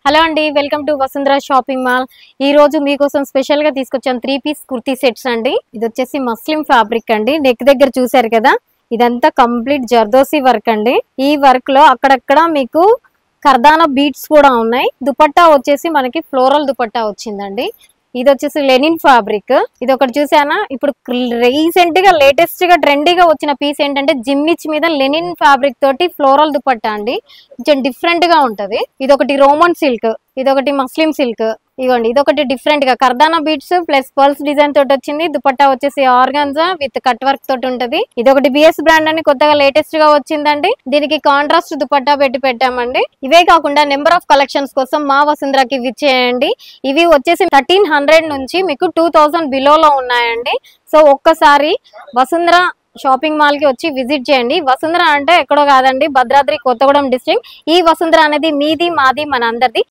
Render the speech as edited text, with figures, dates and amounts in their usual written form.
Hello అండి, welcome to Vasundhara shopping mall. ఈ రోజు మీకోసం స్పెషల్ గా తీసుకొచ్చాను 3 పీస్ కుర్తీ సెట్స్ అండి. ఇది వచ్చేసి మస్లిం ఫ్యాబ్రిక్ అండి. నెక్ దగ్గర చూసారు కదా, ఇదంతా కంప్లీట్ జర్దోసి వర్క్ అండి. ఈ వర్క్ లో అక్కడక్కడ మీకు కర్దానా బీట్స్ కూడా ఉన్నాయి. దుపట్టా వచ్చేసి మనకి ఫ్లోరల్ దుపట్టా వచ్చిందండి. ఇది వచ్చేసి లెనిన్ ఫ్యాబ్రిక్. ఇది ఒకటి చూసానా, ఇప్పుడు రీసెంట్ గా లేటెస్ట్ గా ట్రెండీగా వచ్చిన పీస్ ఏంటంటే జిమ్మిచ్ మీద లెనిన్ ఫ్యాబ్రిక్ తోటి ఫ్లోరల్ దుపట్టా అండి. కొంచెం డిఫరెంట్ గా ఉంటది. ఇది ఒకటి రోమన్ సిల్క్, ఇది ఒకటి మస్లిం సిల్క్. ఇదిగోండి, ఇదొకటి డిఫరెంట్ గా కర్దానా బీట్స్ ప్లస్ పర్ల్స్ డిజైన్ తోటి వచ్చింది. దుపట్టా వచ్చేసి ఆర్గాన్జా విత్ కట్ వర్క్ తోటి ఉంటది. ఇది ఒకటి బిఎస్ బ్రాండ్ అని కొత్తగా లేటెస్ట్ గా వచ్చిందండి. దీనికి కాంట్రాస్ట్ దుపట్టా పెట్టామండి. ఇవే కాకుండా నెంబర్ ఆఫ్ కలెక్షన్స్ కోసం మా వసుంధరకి విచ్చేయండి. ఇవి వచ్చేసి 1300 నుంచి మీకు 2000 బిలోలో ఉన్నాయండి. సో ఒక్కసారి వసుంధర షాపింగ్ మాల్ కి వచ్చి విజిట్ చేయండి. వసుంధర అంటే ఎక్కడో కాదండి, భద్రాద్రి కొత్తగూడెం డిస్ట్రిక్ట్. ఈ వసుంధర అనేది మీది మాది మన అందరిది.